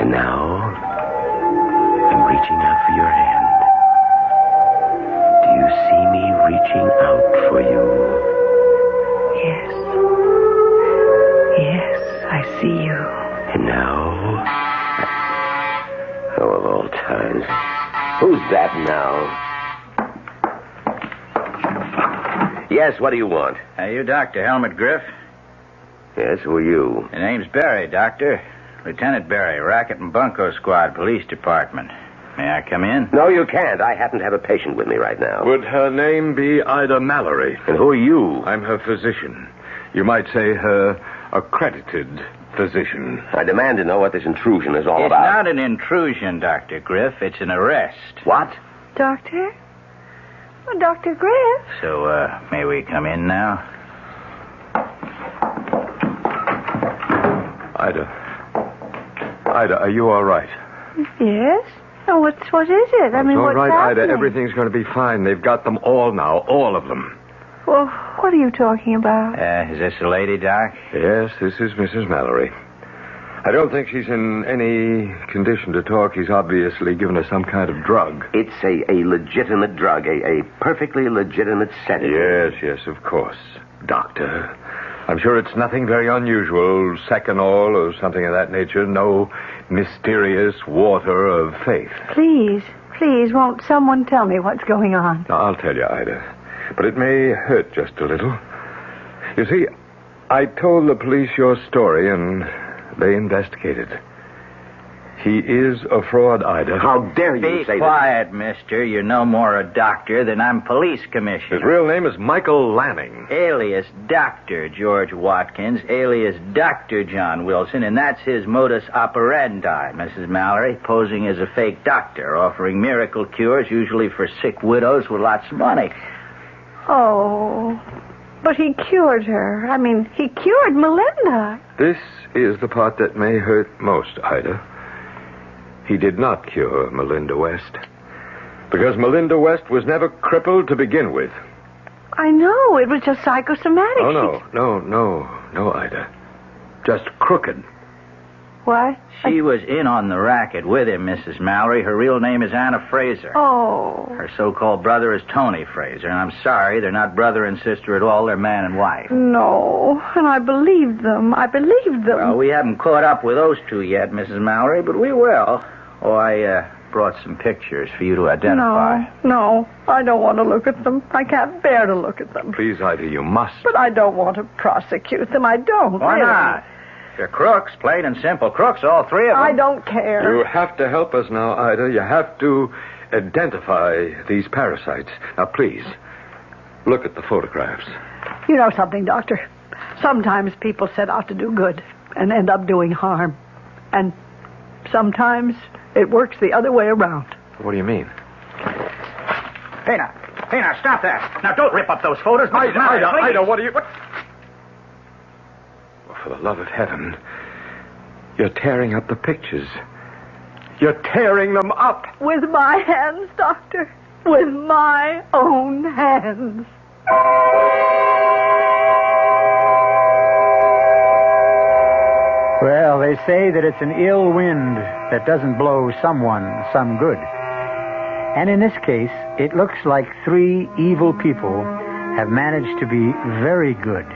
And now, I'm reaching out for your hand. Do you see me reaching out for you? Yes. Yes, I see you. And now... Oh, of all times. Who's that now? Yes, what do you want? You Dr. Helmut Griff? Yes, who are you? The name's Barry, Doctor. Lieutenant Barry, Racket and Bunko Squad, Police Department. May I come in? No, you can't. I happen to have a patient with me right now. Would her name be Ida Mallory? And who are you? I'm her physician. You might say her accredited physician. I demand to know what this intrusion is all It's about. not an intrusion, Dr. Griff. It's an arrest. What? Doctor? Oh, Dr. Griff? So, may we come in now? Ida, are you all right? Yes. Oh, what is it? I mean, all what's right, happening? Ida. Everything's going to be fine. They've got them all now, all of them. Well, what are you talking about? Is this the lady, Doc? Yes, this is Mrs. Mallory. I don't think she's in any condition to talk. He's obviously given her some kind of drug. It's a legitimate drug, a perfectly legitimate sedative. Yes, of course. Doctor, I'm sure it's nothing very unusual, Seconal or something of that nature. No mysterious water of faith. Please, won't someone tell me what's going on? Now, I'll tell you, Ida. But it may hurt just a little. You see, I told the police your story, and they investigated. He is a fraud, Ida. How dare you say Be quiet, mister. You're no more a doctor than I'm police commissioner. His real name is Michael Lanning. Alias Dr. George Watkins, alias Dr. John Wilson, and that's his modus operandi, Mrs. Mallory, posing as a fake doctor, offering miracle cures, usually for sick widows with lots of money. Oh, but he cured her. I mean, he cured Melinda. This is the part that may hurt most, Ida. He did not cure Melinda West. Because Melinda West was never crippled to begin with. I know. It was just psychosomatic. Oh, no, Ida. Just crooked. What? She was in on the racket with him, Mrs. Mallory. Her real name is Anna Fraser. Oh. Her so-called brother is Tony Fraser, and I'm sorry, they're not brother and sister at all. They're man and wife. No, and I believed them. Well, we haven't caught up with those two yet, Mrs. Mallory, but we will. Oh, I brought some pictures for you to identify. No, I don't want to look at them. I can't bear to look at them. Please, Ida, you must. But I don't want to prosecute them. I don't. Why really. not? They're crooks, plain and simple crooks, all three of them. I don't care. You have to help us now, Ida. You have to identify these parasites. Now, please, look at the photographs. You know something, Doctor? Sometimes people set out to do good and end up doing harm. And sometimes it works the other way around. What do you mean? Hey, now, stop that. Now, don't rip up those photos. Ida, what are you... What? For the love of heaven, you're tearing up the pictures. You're tearing them up. With my hands, Doctor. With my own hands. Well, they say that it's an ill wind that doesn't blow someone some good. And in this case, it looks like three evil people have managed to be very good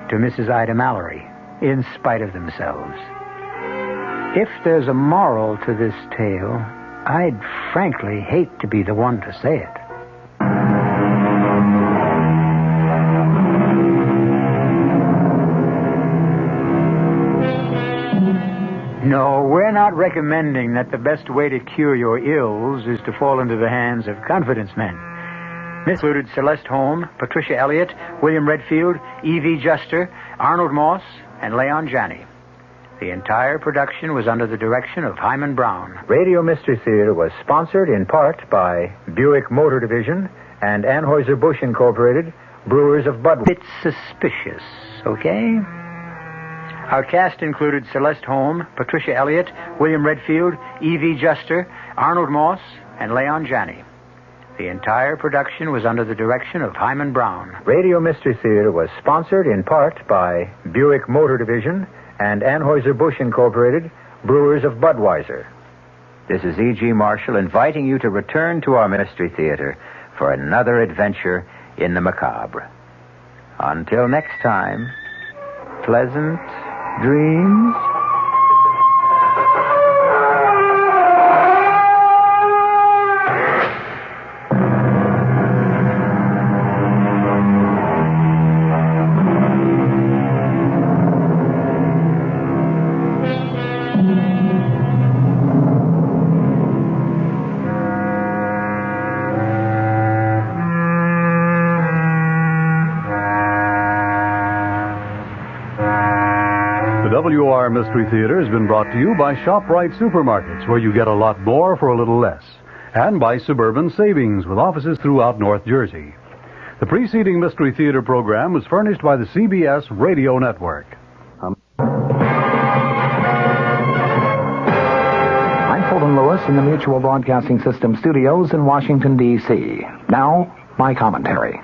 to Mrs. Ida Mallory, in spite of themselves. If there's a moral to this tale, I'd frankly hate to be the one to say it. No, we're not recommending that the best way to cure your ills is to fall into the hands of confidence men. This included Celeste Holm, Patricia Elliot, William Redfield, Evie Juster, Arnold Moss, and Leon Janney. The entire production was under the direction of Himan Brown. Radio Mystery Theater was sponsored in part by Buick Motor Division and Anheuser-Busch Incorporated, brewers of Budweiser. It's suspicious, okay? Our cast included Celeste Holm, Patricia Elliot, William Redfield, Evie Juster, Arnold Moss, and Leon Janney. The entire production was under the direction of Himan Brown. Radio Mystery Theater was sponsored in part by Buick Motor Division and Anheuser-Busch Incorporated, brewers of Budweiser. This is E.G. Marshall inviting you to return to our Mystery Theater for another adventure in the macabre. Until next time, pleasant dreams. WR Mystery Theater has been brought to you by ShopRite Supermarkets, where you get a lot more for a little less, and by Suburban Savings, with offices throughout North Jersey. The preceding Mystery Theater program was furnished by the CBS Radio Network. I'm Fulton Lewis in the Mutual Broadcasting System studios in Washington, D.C. Now, my commentary.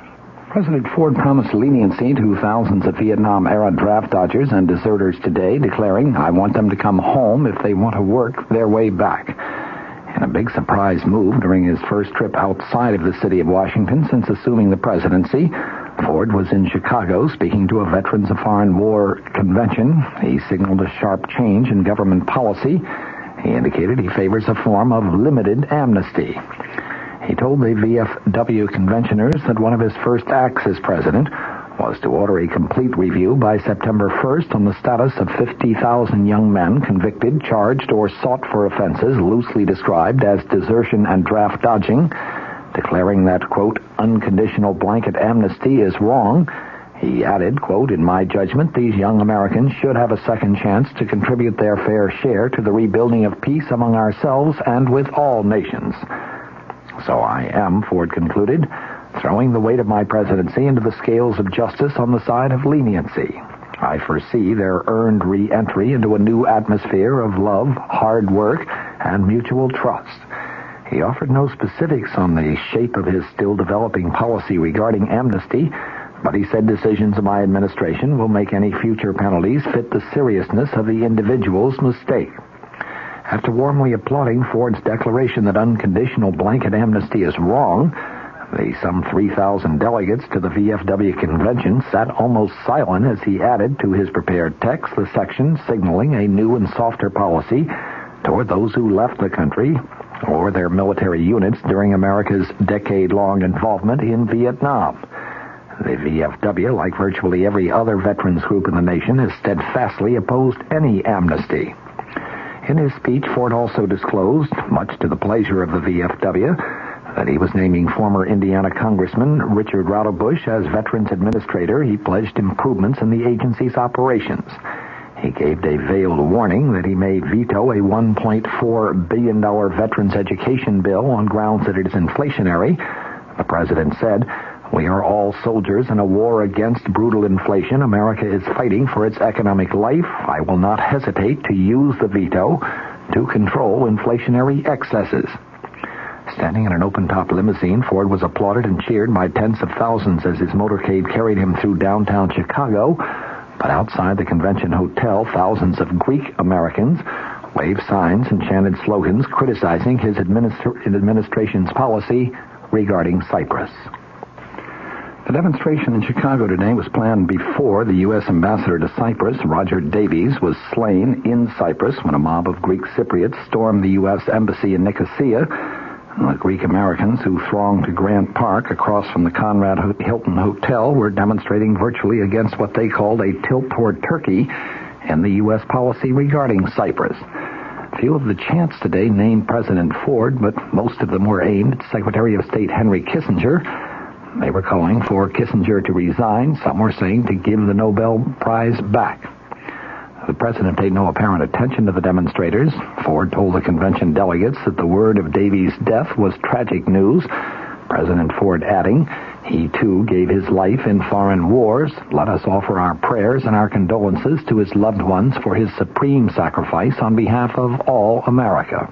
President Ford promised leniency to thousands of Vietnam-era draft dodgers and deserters today, declaring, "I want them to come home if they want to work their way back." In a big surprise move during his first trip outside of the city of Washington since assuming the presidency, Ford was in Chicago speaking to a Veterans of Foreign War convention. He signaled a sharp change in government policy. He indicated he favors a form of limited amnesty. He told the VFW conventioners that one of his first acts as president was to order a complete review by September 1st on the status of 50,000 young men convicted, charged, or sought for offenses loosely described as desertion and draft dodging, declaring that, quote, unconditional blanket amnesty is wrong. He added, quote, in my judgment, these young Americans should have a second chance to contribute their fair share to the rebuilding of peace among ourselves and with all nations. So I am, Ford concluded, throwing the weight of my presidency into the scales of justice on the side of leniency. I foresee their earned re-entry into a new atmosphere of love, hard work, and mutual trust. He offered no specifics on the shape of his still developing policy regarding amnesty, but he said decisions of my administration will make any future penalties fit the seriousness of the individual's mistake. After warmly applauding Ford's declaration that unconditional blanket amnesty is wrong, the some 3,000 delegates to the VFW convention sat almost silent as he added to his prepared text the section signaling a new and softer policy toward those who left the country or their military units during America's decade-long involvement in Vietnam. The VFW, like virtually every other veterans group in the nation, has steadfastly opposed any amnesty. In his speech, Ford also disclosed, much to the pleasure of the VFW, that he was naming former Indiana Congressman Richard Rauterbush as Veterans Administrator. He pledged improvements in the agency's operations. He gave a veiled warning that he may veto a $1.4 billion veterans education bill on grounds that it is inflationary. The president said, we are all soldiers in a war against brutal inflation. America is fighting for its economic life. I will not hesitate to use the veto to control inflationary excesses. Standing in an open-top limousine, Ford was applauded and cheered by tens of thousands as his motorcade carried him through downtown Chicago. But outside the convention hotel, thousands of Greek Americans waved signs and chanted slogans criticizing his administration's policy regarding Cyprus. The demonstration in Chicago today was planned before the U.S. ambassador to Cyprus, Roger Davies, was slain in Cyprus when a mob of Greek Cypriots stormed the U.S. embassy in Nicosia. The Greek Americans who thronged to Grant Park across from the Conrad Hilton Hotel were demonstrating virtually against what they called a tilt toward Turkey and the U.S. policy regarding Cyprus. Few of the chants today named President Ford, but most of them were aimed at Secretary of State Henry Kissinger. They were calling for Kissinger to resign. Some were saying to give the Nobel Prize back. The president paid no apparent attention to the demonstrators. Ford told the convention delegates that the word of Davy's death was tragic news. President Ford adding, he too gave his life in foreign wars. Let us offer our prayers and our condolences to his loved ones for his supreme sacrifice on behalf of all America.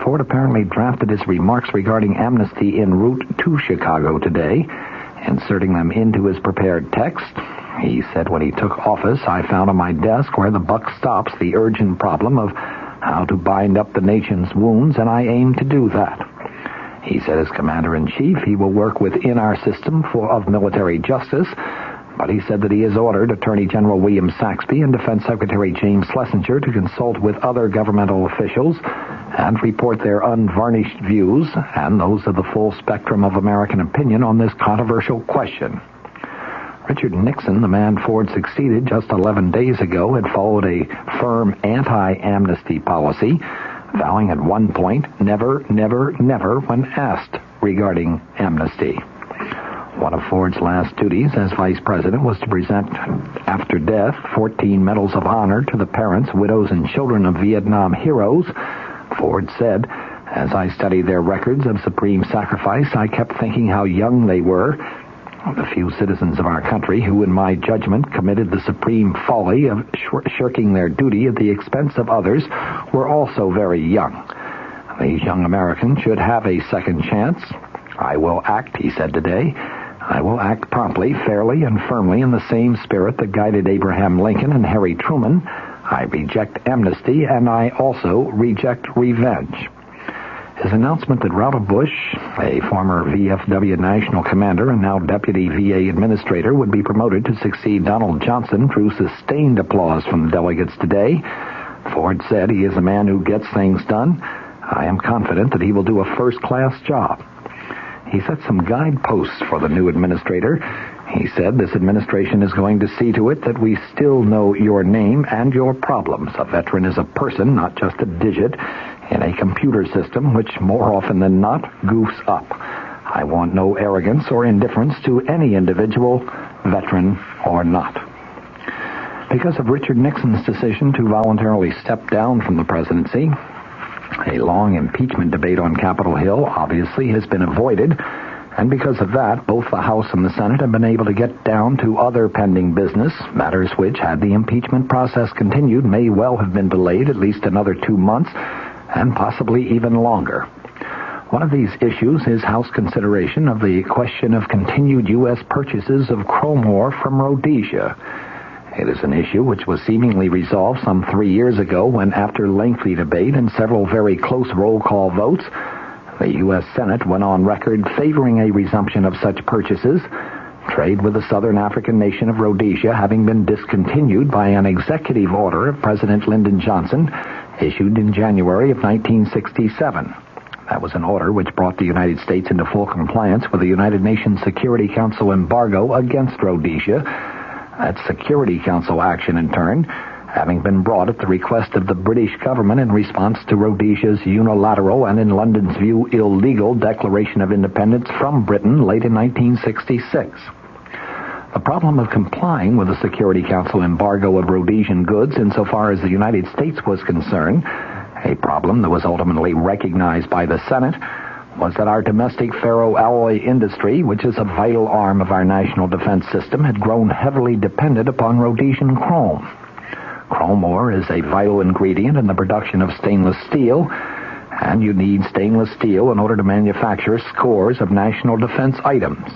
Ford apparently drafted his remarks regarding amnesty en route to Chicago today, inserting them into his prepared text. He said, when he took office, I found on my desk where the buck stops the urgent problem of how to bind up the nation's wounds, and I aim to do that. He said as Commander-in-Chief, he will work within our system of military justice, but he said that he has ordered Attorney General William Saxby and Defense Secretary James Schlesinger to consult with other governmental officials and report their unvarnished views and those of the full spectrum of American opinion on this controversial question. Richard Nixon, the man Ford succeeded just 11 days ago, had followed a firm anti-amnesty policy, vowing at one point, never, never, never, when asked regarding amnesty. One of Ford's last duties as vice president was to present, after death, 14 medals of honor to the parents, widows, and children of Vietnam heroes. Ford said, as I studied their records of supreme sacrifice, I kept thinking how young they were. The few citizens of our country who, in my judgment, committed the supreme folly of shirking their duty at the expense of others were also very young. These young Americans should have a second chance. I will act, he said today. I will act promptly, fairly, and firmly in the same spirit that guided Abraham Lincoln and Harry Truman. I reject amnesty, and I also reject revenge. His announcement that Ralph Bush, a former VFW national commander and now deputy VA administrator, would be promoted to succeed Donald Johnson drew sustained applause from the delegates today. Ford said he is a man who gets things done. I am confident that he will do a first-class job. He set some guideposts for the new administrator. He said this administration is going to see to it that we still know your name and your problems. A veteran is a person, not just a digit, in a computer system which more often than not goofs up. I want no arrogance or indifference to any individual, veteran or not. Because of Richard Nixon's decision to voluntarily step down from the presidency, a long impeachment debate on Capitol Hill obviously has been avoided, and because of that, both the House and the Senate have been able to get down to other pending business, matters which, had the impeachment process continued, may well have been delayed at least another 2 months, and possibly even longer. One of these issues is House consideration of the question of continued U.S. purchases of chrome ore from Rhodesia. It is an issue which was seemingly resolved some 3 years ago when, after lengthy debate and several very close roll call votes, the U.S. Senate went on record favoring a resumption of such purchases, trade with the southern African nation of Rhodesia having been discontinued by an executive order of President Lyndon Johnson issued in January of 1967. That was an order which brought the United States into full compliance with the United Nations Security Council embargo against Rhodesia. That Security Council action, in turn, having been brought at the request of the British government in response to Rhodesia's unilateral and, in London's view, illegal declaration of independence from Britain late in 1966. The problem of complying with the Security Council embargo of Rhodesian goods insofar as the United States was concerned, a problem that was ultimately recognized by the Senate, was that our domestic ferroalloy industry, which is a vital arm of our national defense system, had grown heavily dependent upon Rhodesian chrome. Chrome ore is a vital ingredient in the production of stainless steel, and you need stainless steel in order to manufacture scores of national defense items.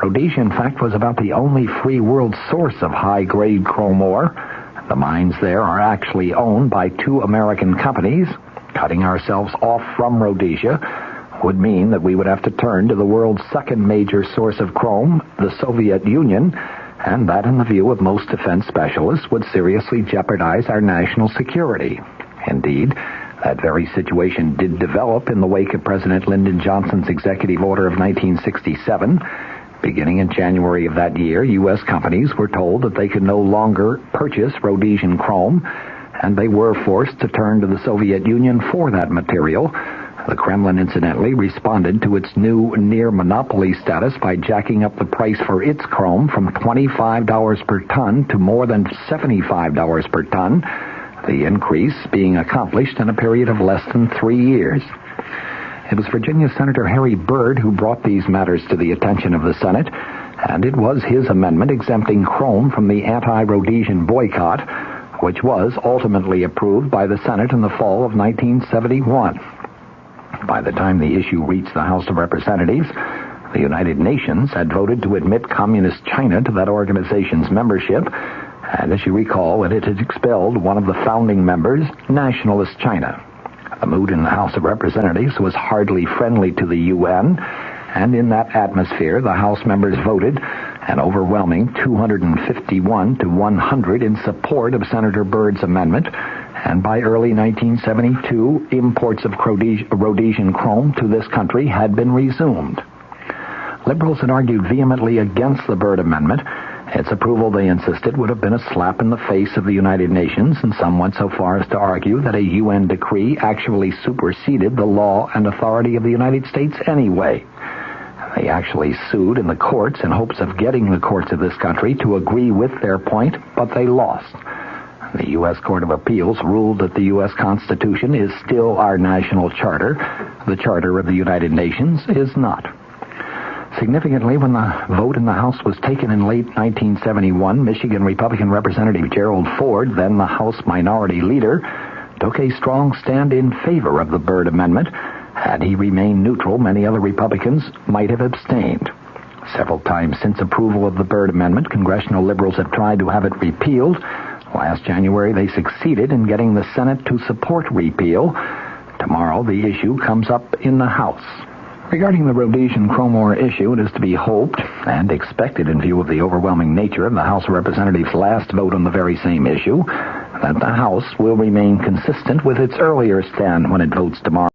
Rhodesia, in fact, was about the only free world source of high-grade chrome ore. The mines there are actually owned by 2 American companies. Cutting ourselves off from Rhodesia would mean that we would have to turn to the world's second major source of chrome, the Soviet Union, and that, in the view of most defense specialists, would seriously jeopardize our national security. Indeed, that very situation did develop in the wake of President Lyndon Johnson's executive order of 1967. Beginning in January of that year, U.S. companies were told that they could no longer purchase Rhodesian chrome, and they were forced to turn to the Soviet Union for that material. The Kremlin, incidentally, responded to its new near-monopoly status by jacking up the price for its chrome from $25 per ton to more than $75 per ton, the increase being accomplished in a period of less than 3 years. It was Virginia Senator Harry Byrd who brought these matters to the attention of the Senate, and it was his amendment exempting chrome from the anti-Rhodesian boycott, which was ultimately approved by the Senate in the fall of 1971. By the time the issue reached the House of Representatives, the United Nations had voted to admit Communist China to that organization's membership, and as you recall, it had expelled one of the founding members, Nationalist China. The mood in the House of Representatives was hardly friendly to the UN, and in that atmosphere, the House members voted an overwhelming 251 to 100 in support of Senator Byrd's amendment, and by early 1972, imports of Rhodesian chrome to this country had been resumed. Liberals had argued vehemently against the Byrd Amendment. Its approval, they insisted, would have been a slap in the face of the United Nations, and some went so far as to argue that a UN decree actually superseded the law and authority of the United States anyway. They actually sued in the courts in hopes of getting the courts of this country to agree with their point, but they lost. The U.S. Court of Appeals ruled that the U.S. Constitution is still our national charter. The Charter of the United Nations is not. Significantly, when the vote in the House was taken in late 1971, Michigan Republican Representative Gerald Ford, then the House Minority Leader, took a strong stand in favor of the Byrd Amendment. Had he remained neutral, many other Republicans might have abstained. Several times since approval of the Byrd Amendment, congressional liberals have tried to have it repealed. Last January, they succeeded in getting the Senate to support repeal. Tomorrow, the issue comes up in the House. Regarding the Rhodesian chrome ore issue, it is to be hoped and expected in view of the overwhelming nature of the House of Representatives' last vote on the very same issue, that the House will remain consistent with its earlier stand when it votes tomorrow.